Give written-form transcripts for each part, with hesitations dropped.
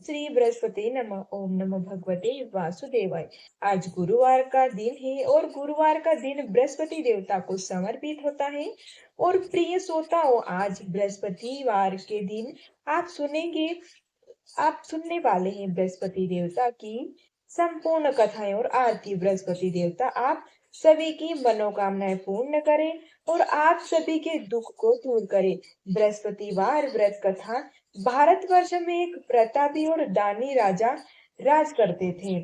श्री बृहस्पति नमः। ओम नमः भगवते वासुदेवाय। आज गुरुवार का दिन है और गुरुवार का दिन बृहस्पति देवता को समर्पित होता है। और प्रिय श्रोताओं, आज बृहस्पतिवार के दिन आप सुनने वाले हैं बृहस्पति देवता की संपूर्ण कथाएं और आरती। बृहस्पति देवता आप सभी की मनोकामनाएं पूर्ण करें और आप सभी के दुख को दूर करें। बृहस्पतिवार व्रत कथा। भारतवर्ष में एक प्रतापी और दानी राजा राज करते थे।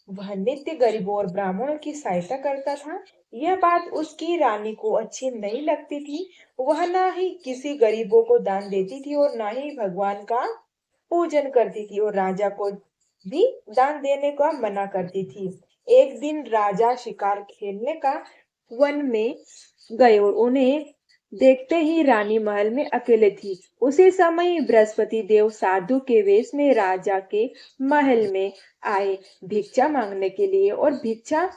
वह नित्य गरीबों और ब्राह्मणों की सहायता करता था। यह बात उसकी रानी को अच्छी नहीं लगती थी। वह ना ही किसी गरीबों को दान देती थी और ना ही भगवान का पूजन करती थी और राजा को भी दान देने का मना करती थी। एक दिन राजा शिकार खेलने का वन में गए और उन्हें देखते ही रानी महल में अकेले थी। उसी समय बृहस्पति देव साधु के वेश में राजा के महल में आए भिक्षा मांगने के लिए। और भिक्षा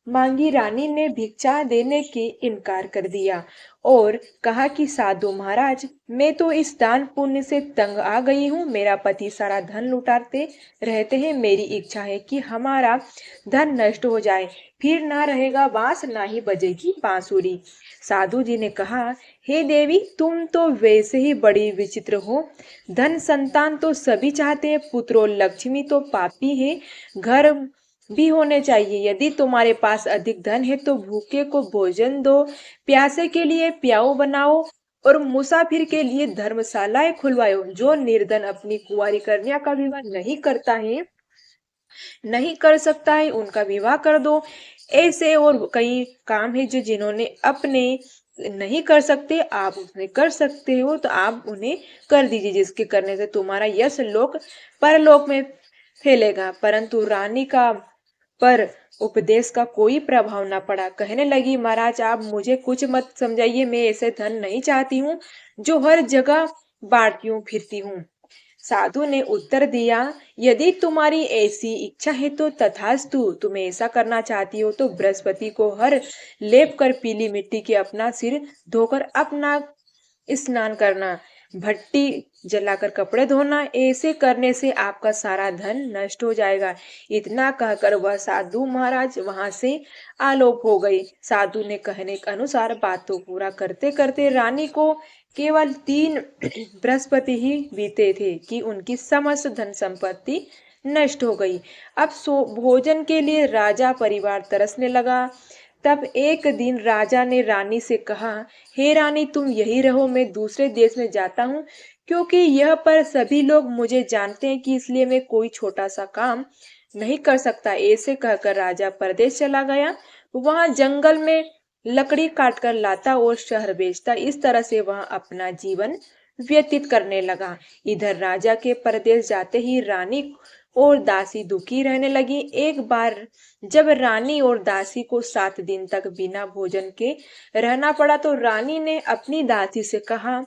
मांगी। रानी ने भिक्षा देने की इनकार कर दिया और कहा कि साधु महाराज, मैं तो इस दान पुण्य से तंग आ गई हूँ। मेरा पति सारा धन लुटाते रहते हैं। मेरी इच्छा है कि हमारा धन नष्ट हो जाए, फिर ना रहेगा बांस ना ही बजेगी बांसुरी। साधु जी ने कहा, हे देवी, तुम तो वैसे ही बड़ी विचित्र हो। धन संतान तो सभी चाहते हैं, पुत्र और लक्ष्मी तो पापी है। घर भी होने चाहिए। यदि तुम्हारे पास अधिक धन है तो भूखे को भोजन दो, प्यासे के लिए प्याऊ बनाओ और मुसाफिर के लिए धर्मशालाएं खुलवाओ। जो निर्धन अपनी कुंवारी कन्या का विवाह नहीं कर सकता है, उनका विवाह कर दो। ऐसे और कई काम है जो जिन्होंने अपने नहीं कर सकते, आप उसने कर सकते हो तो आप उन्हें कर दीजिए, जिसके करने से तुम्हारा यश लोक परलोक में फैलेगा। परंतु रानी का पर उपदेश का कोई प्रभाव ना पड़ा। कहने लगी, महाराज आप मुझे कुछ मत समझाइए। मैं ऐसे धन नहीं चाहती हूँ जो हर जगह बांटती हूँ फिरती हूँ। साधु ने उत्तर दिया, यदि तुम्हारी ऐसी इच्छा है तो तथास्तु। तुम ऐसा करना चाहती हो तो बृहस्पति को हर लेप कर पीली मिट्टी के अपना सिर धोकर अपना स्नान करना, भट्टी जलाकर कपड़े धोना। ऐसे करने से आपका सारा धन नष्ट हो जाएगा। इतना कहकर वह साधु महाराज वहां से आलोप हो गई। साधु ने कहने के अनुसार बातों पूरा करते करते रानी को केवल 3 बृहस्पति ही बीते थे कि उनकी समस्त धन संपत्ति नष्ट हो गई। अब भोजन के लिए राजा परिवार तरसने लगा। तब एक दिन राजा ने रानी से कहा, हे रानी, तुम यही रहो, मैं दूसरे देश में जाता हूँ, क्योंकि यह पर सभी लोग मुझे जानते हैं कि इसलिए मैं कोई छोटा सा काम नहीं कर सकता। ऐसे कहकर राजा परदेश चला गया। वहां जंगल में लकड़ी काटकर लाता और शहर बेचता। इस तरह से वह अपना जीवन व्यतीत करने लगा। इधर राजा के परदेश जाते ही रानी और दासी दुखी रहने लगी। एक बार जब रानी और दासी को 7 दिन तक बिना भोजन के रहना पड़ा तो रानी ने अपनी दासी से कहा,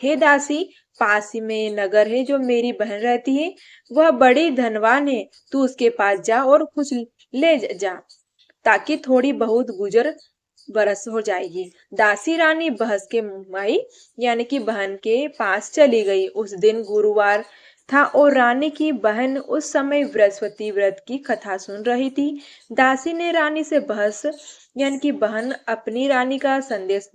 हे दासी, पास ही में नगर है जो मेरी बहन रहती है। वह बड़ी धनवान है। तू उसके पास जा और कुछ ले जा, ताकि थोड़ी बहुत गुजर बरस हो जाएगी। दासी रानी बहस के माई यानी कि बहन के पास चली गई। उस दिन गुरुवार था और रानी की बहन उस समय बृहस्पति व्रत की कथा सुन रही थी। दासी ने रानी से बहस यानी कि बहन अपनी रानी का संदेश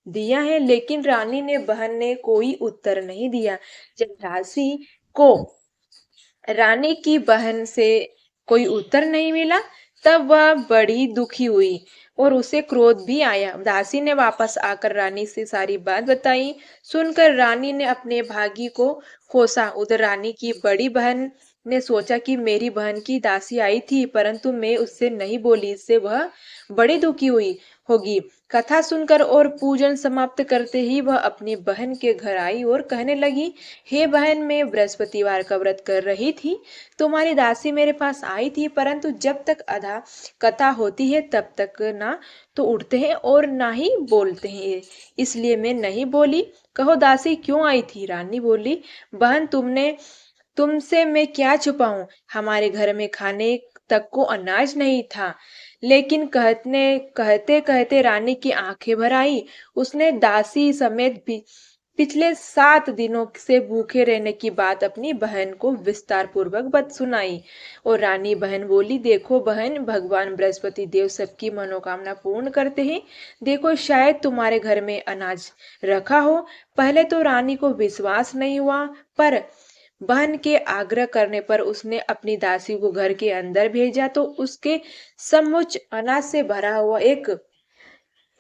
दिया है, लेकिन रानी ने बहन ने कोई उत्तर नहीं दिया। जब दासी को रानी की बहन से कोई उत्तर नहीं मिला तब वह बड़ी दुखी हुई और उसे क्रोध भी आया। दासी ने वापस आकर रानी से सारी बात बताई। सुनकर रानी ने अपने भागी को कोसा। उधर रानी की बड़ी बहन ने सोचा कि मेरी बहन की दासी आई थी परंतु मैं उससे नहीं बोली, इससे वह बड़ी दुखी हुई होगी। कथा सुनकर और पूजन समाप्त करते ही वह अपनी बहन के घर आई और कहने लगी, हे बहन, मैं बृहस्पतिवार का व्रत कर रही थी। तुम्हारी दासी मेरे पास आई थी परंतु जब तक आधा कथा होती है तब तक ना तो उठते हैं और ना ही बोलते हैं, इसलिए मैं नहीं बोली। कहो दासी क्यों आई थी? रानी बोली, बहन, तुमसे मैं क्या छुपाऊं? हमारे घर में खाने तक को अनाज नहीं था। लेकिन कहते कहते रानी की आंखें भर आई। उसने दासी समेत भी पिछले 7 दिनों से भूखे रहने की बात अपनी बहन को विस्तार पूर्वक बत सुनाई। और रानी बहन बोली, देखो बहन, भगवान बृहस्पति देव सबकी मनोकामना पूर्ण करते हैं। देखो शायद तुम्हारे घर में अनाज रखा हो। पहले तो रानी को विश्वास नहीं हुआ, पर बहन के आग्रह करने पर उसने अपनी दासी को घर के अंदर भेजा तो उसके सम्मुख अनाज से भरा हुआ एक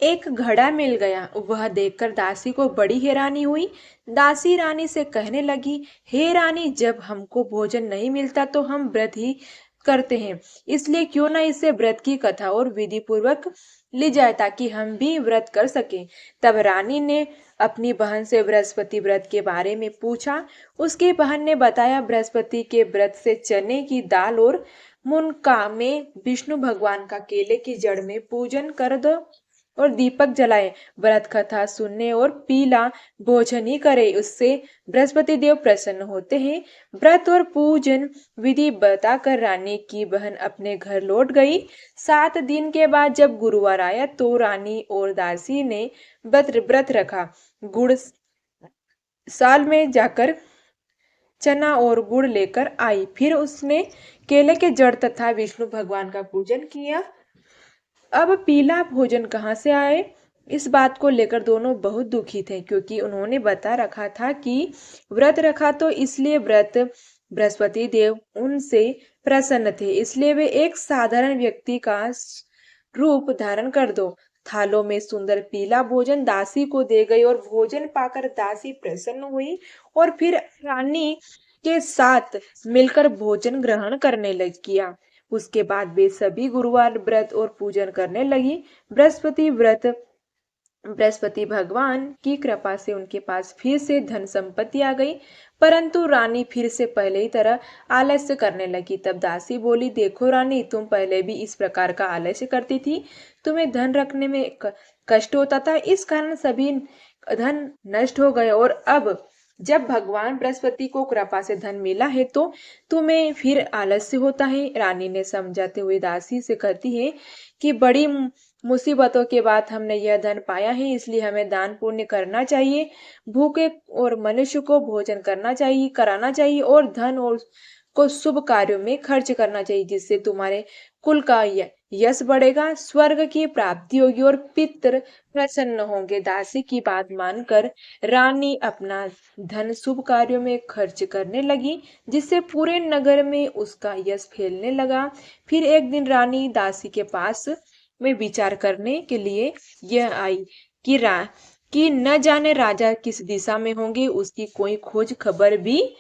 एक घड़ा मिल गया। वह देखकर दासी को बड़ी हैरानी हुई। दासी रानी से कहने लगी, हे रानी, जब हमको भोजन नहीं मिलता तो हम व्रत ही करते हैं, इसलिए क्यों ना इसे व्रत की कथा और विधि पूर्वक ली जाए ताकि हम भी व्रत कर सकें। तब रानी ने अपनी बहन से बृहस्पति व्रत के बारे में पूछा। उसकी बहन ने बताया, बृहस्पति के व्रत से चने की दाल और मुनका में विष्णु भगवान का केले की जड़ में पूजन कर दो और दीपक जलाए। व्रत कथा सुनने और पीला भोजन ही करे, उससे बृहस्पति देव प्रसन्न होते हैं। व्रत और पूजन विधि बताकर रानी की बहन अपने घर लौट गई। 7 दिन के बाद जब गुरुवार आया तो रानी और दासी ने व्रत रखा। गुड़ साल में जाकर चना और गुड़ लेकर आई। फिर उसने केले के जड़ तथा विष्णु भगवान का पूजन किया। अब पीला भोजन कहाँ से आए, इस बात को लेकर दोनों बहुत दुखी थे, क्योंकि उन्होंने बता रखा था कि व्रत रखा तो इसलिए व्रत बृहस्पति देव उनसे प्रसन्न थे, इसलिए वे एक साधारण व्यक्ति का रूप धारण कर दो। थालों में सुंदर पीला भोजन दासी को दे गई और भोजन पाकर दासी प्रसन्न हुई और फिर रानी के साथ मिलकर भोजन ग्रहण करने लग किया। उसके बाद वे सभी गुरुवार व्रत और पूजन करने लगी। बृहस्पति भगवान की कृपा से उनके पास फिर से धन संपत्ति आ गई, परंतु रानी फिर से पहले ही तरह आलस्य करने लगी। तब दासी बोली, देखो रानी, तुम पहले भी इस प्रकार का आलस्य करती थी, तुम्हें धन रखने में कष्ट होता था, इस कारण सभी धन नष्ट हो गए, और अब जब भगवान बृहस्पति को कृपा से धन मिला है तो तुम्हें फिर आलस्य होता है। रानी ने समझाते हुए दासी से कहती है कि बड़ी मुसीबतों के बाद हमने यह धन पाया है, इसलिए हमें दान पुण्य करना चाहिए, भूखे और मनुष्य को भोजन कराना चाहिए और धन और को शुभ कार्यों में खर्च करना चाहिए, जिससे तुम्हारे कुल का यश बढ़ेगा, स्वर्ग की प्राप्ति होगी और पितृ प्रसन्न होंगे। दासी की बात मानकर रानी अपना धन शुभ कार्यों में खर्च करने लगी, जिससे पूरे नगर में उसका यश फैलने लगा। फिर एक दिन रानी दासी के पास में विचार करने के लिए यह आई कि न जाने राजा किस दिशा में होंगे, उसकी कोई खोज खबर भी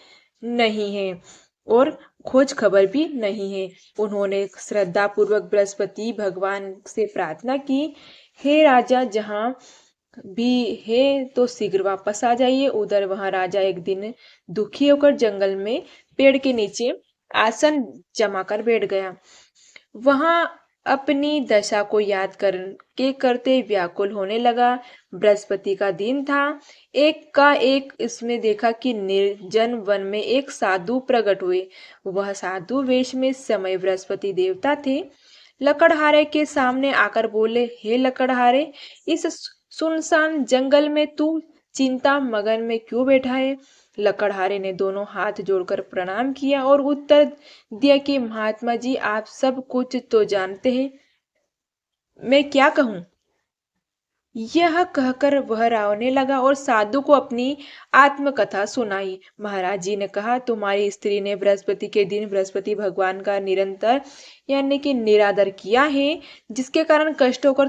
नहीं है उन्होंने श्रद्धा पूर्वक बृहस्पति भगवान से प्रार्थना की, हे राजा, जहाँ भी है तो शीघ्र वापस आ जाइए। उधर वहां राजा एक दिन दुखी होकर जंगल में पेड़ के नीचे आसन जमाकर बैठ गया। वहां अपनी दशा को याद करते व्याकुल होने लगा। बृहस्पति का दिन था। एक इसमें देखा कि निर्जन वन में एक साधु प्रकट हुए। वह साधु वेश में समय बृहस्पति देवता थे। लकड़हारे के सामने आकर बोले, हे लकड़हारे, इस सुनसान जंगल में तू चिंता मगन में क्यों बैठा है? लकड़हारे ने दोनों हाथ जोड़कर प्रणाम किया और उत्तर दिया कि महात्मा जी, आप सब कुछ तो जानते हैं, मैं क्या कहूँ? यह कहकर वह रोने लगा और साधु को अपनी आत्मकथा सुनाई। महाराज जी ने कहा, तुम्हारी स्त्री ने बृहस्पति के दिन बृहस्पति भगवान का निरंतर यानी कि निरादर किया है, जिसके कारण कष्ट होकर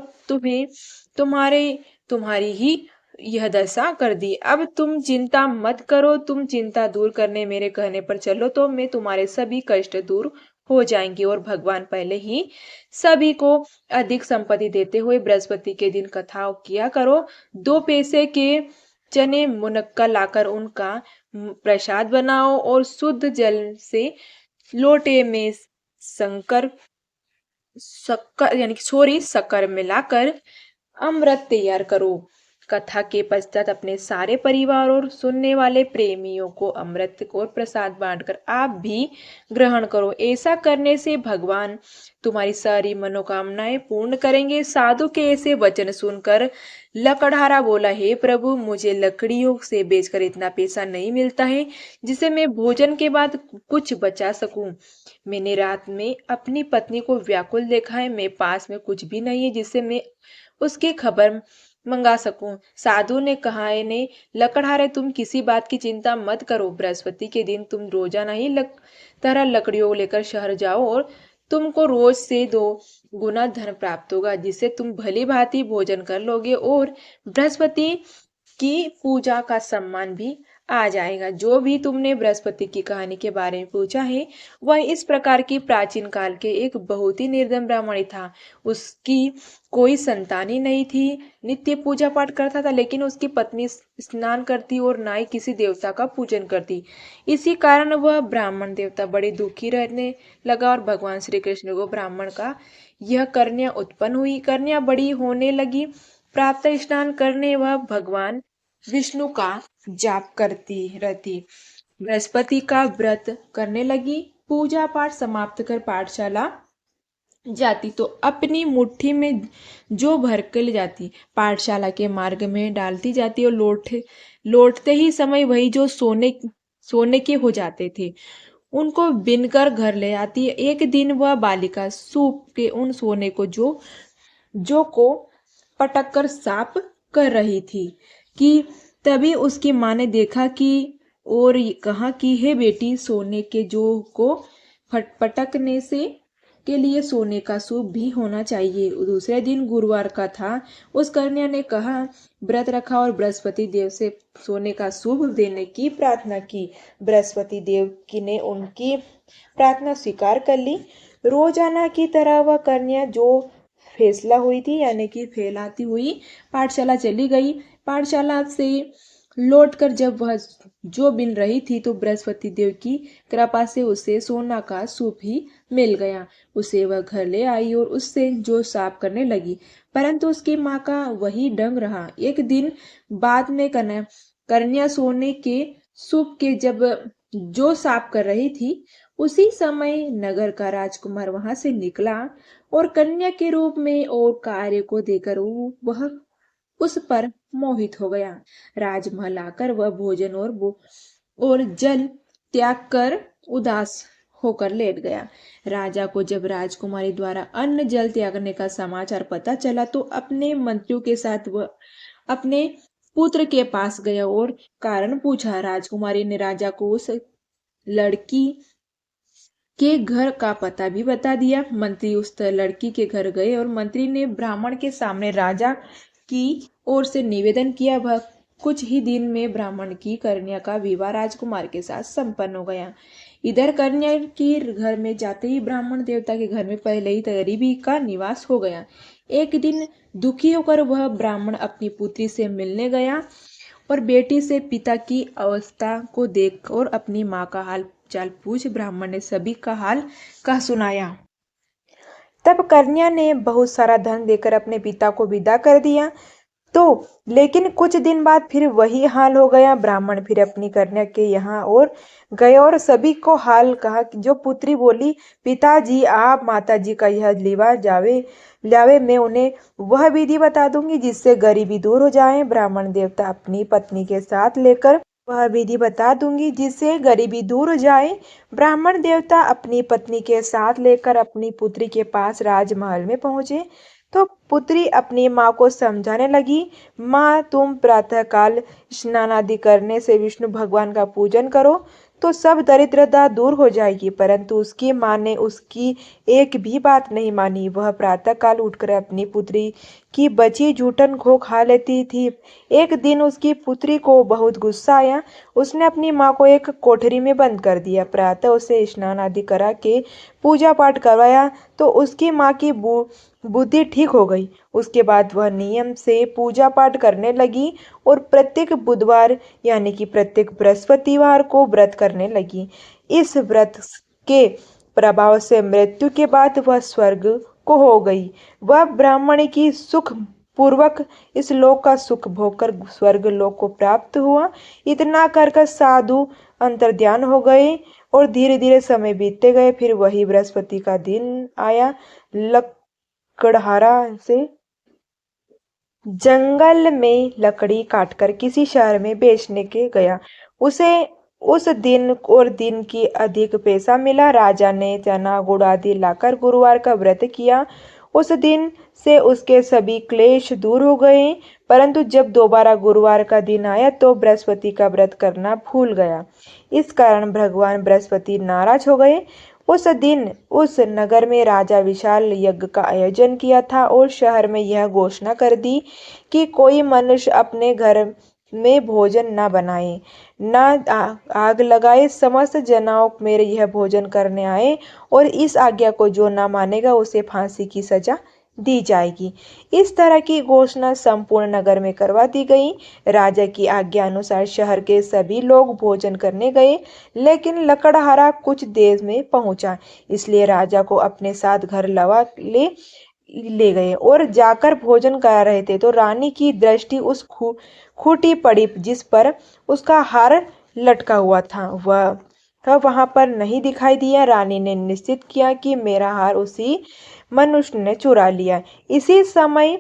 तुम्हारी ही यह दशा कर दी। अब तुम चिंता मत करो, तुम चिंता दूर करने मेरे कहने पर चलो तो मैं तुम्हारे सभी कष्ट दूर हो जाएंगे और भगवान पहले ही सभी को अधिक संपत्ति देते हुए बृहस्पति के दिन कथा किया करो। 2 पैसे के चने मुनक्का लाकर उनका प्रसाद बनाओ और शुद्ध जल से लोटे में शक्कर मिलाकर अमृत तैयार करो। कथा के पश्चात अपने सारे परिवार और सुनने वाले प्रेमियों को अमृत और प्रसाद बांटकर आप भी ग्रहण करो। ऐसा करने से भगवान तुम्हारी सारी मनोकामनाएं पूर्ण करेंगे। साधु के ऐसे वचन सुनकर लकड़हारा बोला, हे प्रभु, मुझे लकड़ियों से बेचकर इतना पैसा नहीं मिलता है जिसे मैं भोजन के बाद कुछ बचा सकूं। मैंने रात में अपनी पत्नी को व्याकुल देखा है। मैं पास में कुछ भी नहीं है जिससे मैं उसकी खबर मंगा सकूं। साधु ने कहा, ने लकड़हारे, तुम किसी बात की चिंता मत करो। बृहस्पति के दिन तुम रोजाना ही तरह लकड़ियों लेकर शहर जाओ और तुमको रोज से 2 गुना धन प्राप्त होगा, जिससे तुम भली भांति भोजन कर लोगे और बृहस्पति की पूजा का सम्मान भी आ जाएगा। जो भी तुमने बृहस्पति की कहानी के बारे में पूछा है, वह इस प्रकार की प्राचीन काल के एक बहुत ही निर्धन ब्राह्मण था। उसकी कोई संतान ही नहीं थी। नित्य पूजा पाठ करता था, लेकिन उसकी पत्नी स्नान करती और ना ही किसी देवता का पूजन करती। इसी कारण वह ब्राह्मण देवता बड़े दुखी रहने लगा और भगवान श्री कृष्ण को ब्राह्मण का यह कन्या उत्पन्न हुई। कन्या बड़ी होने लगी। प्रातः स्नान करने वह भगवान विष्णु का जाप करती रहती। बृहस्पति का व्रत करने लगी। पूजा पाठ समाप्त कर पाठशाला जाती तो अपनी मुट्ठी में जो भर के ले जाती, पाठशाला के मार्ग में डालती जाती और लौटते ही समय वही जो सोने के हो जाते थे उनको बिनकर घर ले आती। एक दिन वह बालिका सूप के उन सोने को जो को पटक कर साफ कर रही थी कि तभी उसकी माँ ने देखा कि और कहा कि हे बेटी, सोने के जो को पटकने से के लिए सोने का सूप भी होना चाहिए। दूसरे दिन गुरुवार का था। उस कन्या ने कहा, व्रत रखा और बृहस्पति देव से सोने का सूप देने की प्रार्थना की। बृहस्पति देव की ने उनकी प्रार्थना स्वीकार कर ली। रोजाना की तरह वह कन्या जो फैसला हुई थी, यानी कि फैलाती हुई पाठशाला चली गई। पाठशाला से लौटकर जब वह जो बिन रही थी तो बृहस्पति देव की कृपा से उसे सोना का सूप ही मिल गया। उसे वह घर ले आई और उससे जो साफ करने लगी, परंतु उसकी माँ का वही ढंग रहा। एक दिन बाद में कन्या सोने के सूप के जब जो साफ कर रही थी, उसी समय नगर का राजकुमार वहां से निकला और कन्या के रूप में और कार्य को देकर वह उस पर मोहित हो गया। राजमहल आकर वह भोजन और जल त्याग कर उदास होकर लेट गया। राजा को जब राजकुमारी द्वारा अन्न जल त्यागने का समाचार पता चला तो अपने मंत्रियों के साथ वह अपने पुत्र के पास गया और कारण पूछा। राजकुमारी ने राजा को उस लड़की के घर का पता भी बता दिया। मंत्री उस लड़की के घर गए और मंत्री ने ब्राह्मण के सामने राजा की ओर से निवेदन किया। वह कुछ ही दिन में ब्राह्मण की कन्या का विवाह राजकुमार के साथ संपन्न हो गया। इधर कन्या के घर में जाते ही ब्राह्मण देवता के घर में पहले ही गरीबी का निवास हो गया। एक दिन दुखी होकर वह ब्राह्मण अपनी पुत्री से मिलने गया और बेटी से पिता की अवस्था को देख और अपनी माँ का हाल चाल पूछ ब्राह्मण ने सभी का हाल कह सुनाया। तब कन्या ने बहुत सारा धन देकर अपने पिता को विदा कर दिया। तो लेकिन कुछ दिन बाद फिर वही हाल हो गया। ब्राह्मण फिर अपनी कन्या के यहाँ और गए और सभी को हाल कहा। जो पुत्री बोली, पिताजी आप माताजी का यह लिवा लावे, मैं उन्हें वह विधि बता दूंगी जिससे गरीबी दूर हो जाए। ब्राह्मण देवता अपनी पत्नी के साथ लेकर वह विधि बता दूंगी जिससे गरीबी दूर हो जाए। ब्राह्मण देवता अपनी पत्नी के साथ लेकर अपनी पुत्री के पास राजमहल में पहुंचे तो पुत्री अपनी माँ को समझाने लगी, माँ तुम प्रातःकाल स्नान आदि करने से विष्णु भगवान का पूजन करो तो सब दरिद्रता दूर हो जाएगी। परंतु उसकी माँ ने उसकी एक भी बात नहीं मानी। वह प्रातःकाल उठकर अपनी पुत्री की बची जूठन को खा लेती थी। एक दिन उसकी पुत्री को बहुत गुस्सा आया। उसने अपनी माँ को एक कोठरी में बंद कर दिया। प्रातः उसे स्नान आदि करा के पूजा पाठ करवाया तो उसकी माँ की बुद्धि ठीक हो गई। उसके बाद वह नियम से पूजा पाठ करने लगी और प्रत्येक बुधवार यानी कि प्रत्येक बृहस्पतिवार को व्रत करने लगी। इस व्रत के प्रभाव से मृत्यु के बाद वह स्वर्ग को हो गई। वह ब्राह्मणी की सुख पूर्वक इस लोक का सुख भोगकर स्वर्ग लोक को प्राप्त हुआ। इतना कर साधु अंतर्ध्यान हो गए और धीरे धीरे समय बीतते गए। फिर वही बृहस्पति का दिन आया। लकड़हारा से जंगल में लकड़ी काटकर किसी शहर में बेचने के गया। उसे उस दिन और दिन की अधिक पैसा मिला। राजा ने चना गुड़ आदि लाकर गुरुवार का व्रत किया। उस दिन से उसके सभी क्लेश दूर हो गए। परंतु जब दोबारा गुरुवार का दिन आया तो बृहस्पति का व्रत करना भूल गया। इस कारण भगवान बृहस्पति नाराज हो गए। उस दिन उस नगर में राजा विशाल यज्ञ का आयोजन किया था और शहर में यह घोषणा कर दी कि कोई मनुष्य अपने घर में भोजन न बनाए, न आग लगाए। समस्त जनाओं मेरे यह भोजन करने आए और इस आज्ञा को जो न मानेगा उसे फांसी की सजा दी जाएगी। इस तरह की घोषणा संपूर्ण नगर में करवा दी गई। राजा की आज्ञा अनुसार शहर के सभी लोग भोजन करने गए, लेकिन लकड़हारा कुछ देर में पहुंचा, इसलिए राजा को अपने साथ घर लवा ले गए और जाकर भोजन करा रहे थे तो रानी की दृष्टि उस खूंटी पड़ी जिस पर उसका हार लटका हुआ था। वह वहां पर नहीं दिखाई दिया। रानी ने निश्चित किया कि मेरा हार उसी मनुष्य ने चुरा लिया। इसी समय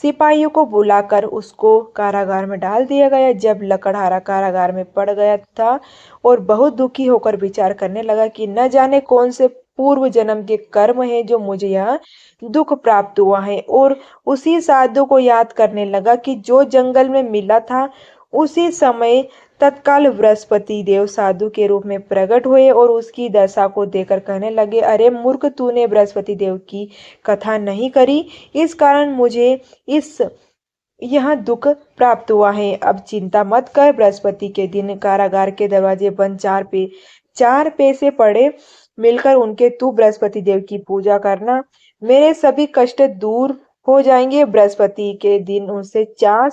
सिपाहियों को बुलाकर उसको कारागार में डाल दिया गया। जब लकड़हारा कारागार में पड़ गया था और बहुत दुखी होकर विचार करने लगा कि न जाने कौन से पूर्व जन्म के कर्म है जो मुझे यह दुख प्राप्त हुआ है, और उसी साधु को याद करने लगा कि जो जंगल में मिला था। उसी समय तत्काल बृहस्पति देव साधु के रूप में प्रकट हुए और उसकी दशा को देखकर कहने लगे, अरे मूर्ख, तूने बृहस्पति देव की कथा नहीं करी, इस कारण मुझे यह दुख प्राप्त हुआ है। अब चिंता मत कर। बृहस्पति के दिन कारागार के दरवाजे बंद, चार पैसे पड़े मिलकर उनके तू बृहस्पति देव की पूजा करना, मेरे सभी कष्ट दूर हो जाएंगे। बृहस्पति के दिन उनसे 4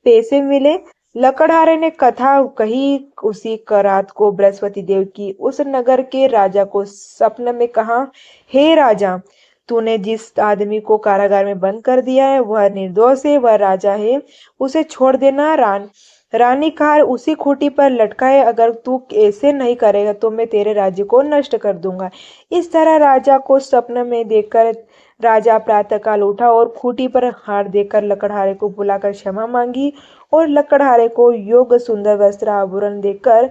पैसे मिले। लकड़हारे ने कथा कही। उसी रात को बृहस्पति देव की उस नगर के राजा को स्वप्न में कहा, हे राजा, तूने जिस आदमी को कारागार में बंद कर दिया है वह निर्दोष है, वह राजा है, उसे छोड़ देना। रानी का हार उसी खूंटी पर लटका है, अगर तू ऐसे नहीं करेगा तो मैं तेरे राज्य को नष्ट कर दूंगा। इस तरह राजा को स्वप्न में देखकर राजा प्रातःकाल उठा और खूंटी पर हार देकर लकड़हारे को बुलाकर क्षमा मांगी और लकड़हारे को योग्य सुंदर वस्त्र आभूषण देकर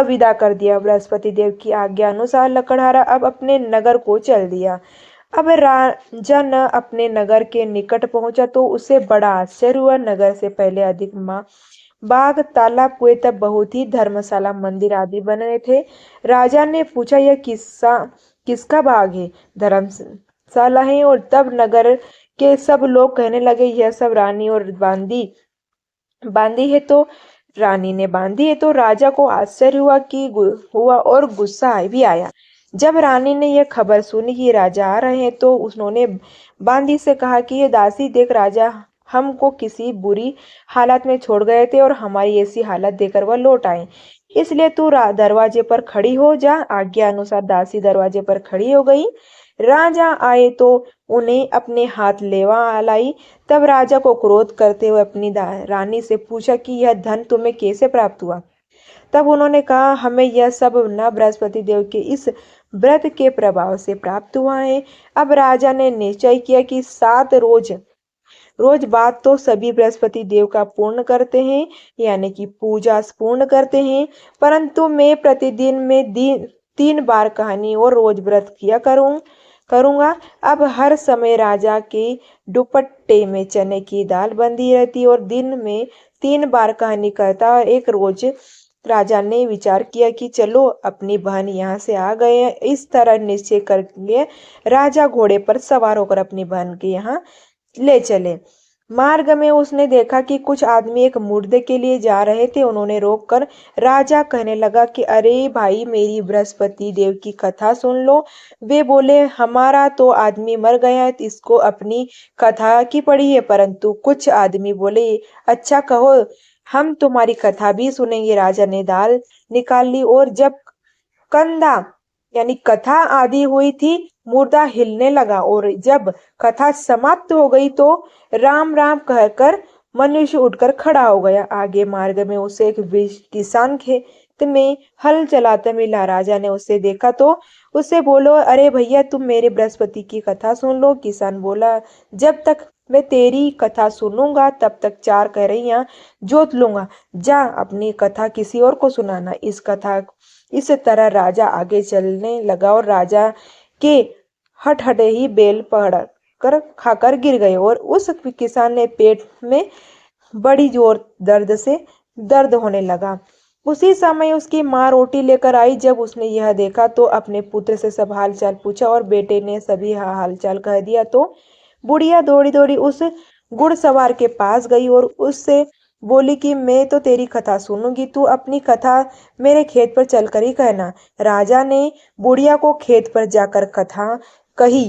विदा कर दिया। बृहस्पति देव की आज्ञा अनुसार लकड़हारा अब अपने नगर को चल दिया। अब राजा न अपने नगर के निकट पहुंचा तो उसे बड़ा आश्चर्य हुआ। नगर से पहले अधिक बाग तालाब हुए, तब बहुत ही धर्मशाला मंदिर आदि बने थे। राजा ने पूछा, यह किसका बाग है? धर्मशाला है। और तब नगर के सब लोग कहने लगे, यह सब रानी और बांधी है। तो रानी ने बांधी है। तो राजा को आश्चर्य हुआ और गुस्सा भी आया। जब रानी ने यह खबर सुनी कि राजा आ रहे हैं तो उन्होंने बांदी से कहा कि ये दासी देख, राजा हमको किसी बुरी हालत में छोड़ गए थे और हमारी ऐसी हालत देखकर वह लौट आए, इसलिए तू दरवाजे पर खड़ी हो जा। आज्ञा अनुसार दासी दरवाजे पर खड़ी हो गई। राजा आए तो उन्हें अपने हाथ लेवा लाई। तब राजा को क्रोध करते हुए अपनी रानी से पूछा कि यह धन तुम्हें कैसे प्राप्त हुआ? तब उन्होंने कहा, हमें यह सब न बृहस्पति देव के इस व्रत के प्रभाव से प्राप्त हुआ है। अब राजा ने निश्चय किया कि 7 रोज बाद तो सभी बृहस्पति देव का पूर्ण करते हैं, यानी कि पूजा पूर्ण करते हैं, परंतु मैं प्रतिदिन में 3 बार कहानी और रोज व्रत किया करूंगा। अब हर समय राजा के दुपट्टे में चने की दाल बंधी रहती और दिन में 3 बार कहानी करता। और एक रोज राजा ने विचार किया कि चलो, अपनी बहन यहाँ से आ गए हैं। इस तरह निश्चय करके राजा घोड़े पर सवार होकर अपनी बहन के यहाँ ले चले। मार्ग में उसने देखा कि कुछ आदमी एक मुर्दे के लिए जा रहे थे। उन्होंने रोककर राजा कहने लगा कि अरे भाई, मेरी बृहस्पति देव की कथा सुन लो। वे बोले, हमारा तो आदमी मर गया है, इसको अपनी कथा की पड़ी है। परंतु कुछ आदमी बोले, अच्छा कहो, हम तुम्हारी कथा भी सुनेंगे। राजा ने दाल निकाल ली और जब कंधा यानी कथा आदि हुई थी मुर्दा हिलने लगा और जब कथा समाप्त हो गई तो राम राम कहकर मनुष्य उठकर खड़ा हो गया। आगे मार्ग में उसे एक किसान खेत में हल चलाता मिला। राजा ने उसे देखा तो उससे बोलो, अरे भैया तुम मेरे बृहस्पति की कथा सुन लो। किसान बोला, जब तक मैं तेरी कथा सुनूंगा तब तक 4 कहरैया जोत लूंगा। जा अपनी कथा किसी और को सुनाना। इस तरह राजा आगे चलने लगा और राजा के हटहटे ही बेल पड़ कर खाकर गिर गए और उस किसान ने पेट में बड़ी जोर दर्द होने लगा। उसी समय उसकी माँ रोटी लेकर आई। जब उसने यह देखा तो अपने पुत्र से सब हालचाल पूछा और बेटे ने सभी हालचाल कह दिया तो बुढ़िया दौड़ी दौड़ी उस घुड़सवार के पास गई और उससे बोली कि मैं तो तेरी कथा सुनूंगी, तू अपनी कथा मेरे खेत पर चलकर ही कहना। राजा ने बुढ़िया को खेत पर जाकर कथा कही,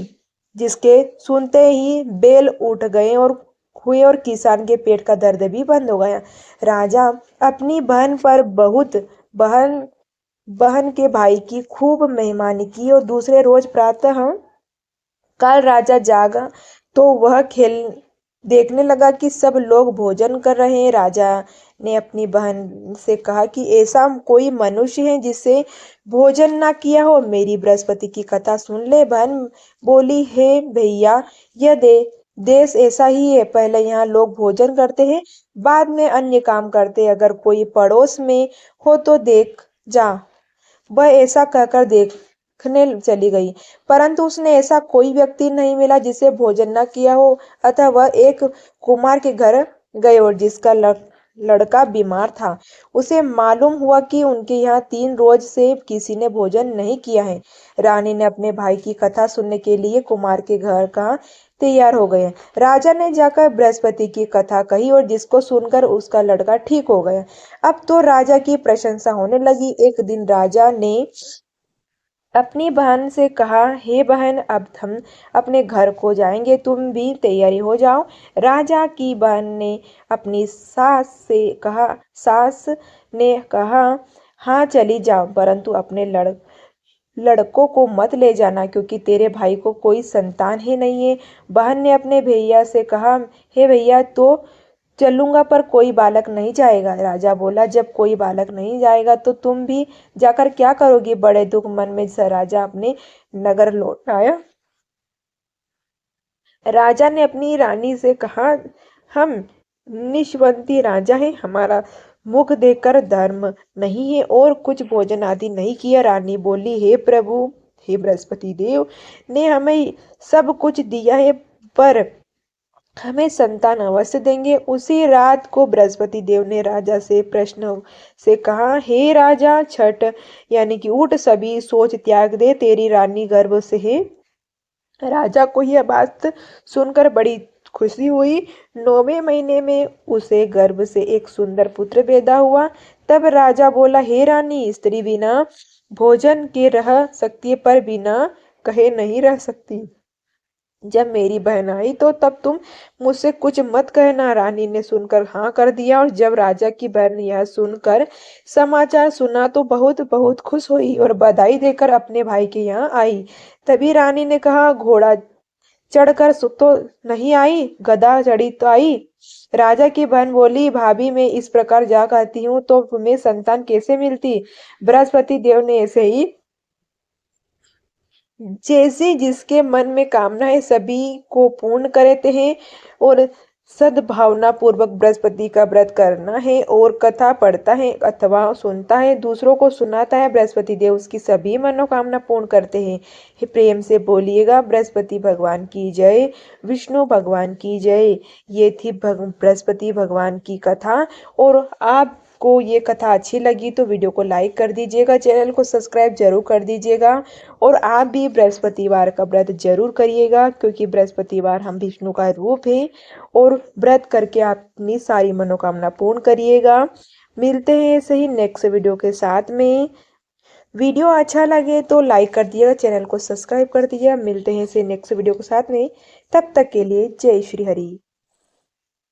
जिसके सुनते ही बेल उठ गए और किसान के पेट का दर्द भी बंद हो गया। राजा अपनी बहन पर बहुत बहन बहन के भाई की खूब मेहमानी की और दूसरे रोज प्रातः काल राजा जागा तो वह खेल देखने लगा कि सब लोग भोजन कर रहे हैं। राजा ने अपनी बहन से कहा कि ऐसा कोई मनुष्य है जिससे भोजन ना किया हो, मेरी बृहस्पति की कथा सुन ले। बहन बोली, हे भैया, यह देश ऐसा ही है, पहले यहाँ लोग भोजन करते हैं, बाद में अन्य काम करते। अगर कोई पड़ोस में हो तो देख जा। वह ऐसा कहकर देखने चली गई, परंतु उसने ऐसा कोई व्यक्ति नहीं मिला जिसे भोजन न किया हो। अतः वह एक कुमार के घर गए और जिसका लड़का बीमार था। उसे मालूम हुआ कि उनके यहाँ 3 रोज से किसी ने भोजन नहीं किया है। रानी ने अपने भाई की कथा सुनने के लिए कुमार के घर का तैयार हो गए। राजा ने जाकर बृहस्पति की कथा कही और जिसको सुनकर उसका लड़का ठीक हो गया। अब तो राजा की प्रशंसा होने लगी। एक दिन राजा ने अपनी बहन से कहा, हे बहन, अब हम अपने घर को जाएंगे, तुम भी तैयारी हो जाओ। राजा की बहन ने अपनी सास ने कहा, हाँ चली जाओ, परंतु अपने लड़कों को मत ले जाना, क्योंकि तेरे भाई को कोई संतान ही नहीं है। बहन ने अपने भैया से कहा, हे भैया, तो चलूंगा पर कोई बालक नहीं जाएगा। राजा बोला, जब कोई बालक नहीं जाएगा तो तुम भी जाकर क्या करोगी। बड़े दुख मन में राजा अपने नगर लौट आया। राजा ने अपनी रानी से कहा, हम निष्वंती राजा हैं, हमारा मुख देखकर धर्म नहीं है और कुछ भोजन आदि नहीं किया। रानी बोली, हे प्रभु, हे बृहस्पति देव ने हमें सब कुछ दिया है, पर हमें संतान अवश्य देंगे। उसी रात को बृहस्पति देव ने राजा से प्रश्न से कहा, हे राजा, छठ यानी कि उठ, सभी सोच त्याग दे, तेरी रानी गर्भ से है। राजा को यह बात सुनकर बड़ी खुशी हुई। 9वें महीने में उसे गर्भ से एक सुंदर पुत्र पैदा हुआ। तब राजा बोला, हे रानी, स्त्री बिना भोजन के रह सकती है, पर बिना कहे नहीं रह सकती। जब मेरी बहन आई तो तब तुम मुझसे कुछ मत कहना। रानी ने सुनकर हाँ कर दिया और जब राजा की बहन यह सुनकर समाचार सुना तो बहुत बहुत खुश हुई और बधाई देकर अपने भाई के यहाँ आई। तभी रानी ने कहा, घोड़ा चढ़कर तो नहीं आई, गधा चढ़ी तो आई। राजा की बहन बोली, भाभी, मैं इस प्रकार जा कहती हूँ तो तुम्हें संतान कैसे मिलती। बृहस्पति देव ने ऐसे ही जैसे जिसके मन में कामना है सभी को पूर्ण करते हैं और सद्भावना पूर्वक बृहस्पति का व्रत करना है और कथा पढ़ता है अथवा सुनता है, दूसरों को सुनाता है, बृहस्पति देव उसकी सभी मनोकामना पूर्ण करते हैं। हे प्रेम से बोलिएगा, बृहस्पति भगवान की जय, विष्णु भगवान की जय। ये थी बृहस्पति भगवान की कथा। और आप को ये कथा अच्छी लगी तो वीडियो को लाइक कर दीजिएगा, चैनल को सब्सक्राइब जरूर कर दीजिएगा और आप भी बृहस्पतिवार का व्रत जरूर करिएगा, क्योंकि बृहस्पतिवार हम विष्णु का रूप है और व्रत करके आप अपनी सारी मनोकामना पूर्ण करिएगा। मिलते हैं ऐसे ही नेक्स्ट वीडियो के साथ में। वीडियो अच्छा लगे तो लाइक कर दिएगा, चैनल को सब्सक्राइब कर दीजिएगा। मिलते हैं ऐसे नेक्स्ट वीडियो के साथ में, तब तक के लिए जय श्री हरि।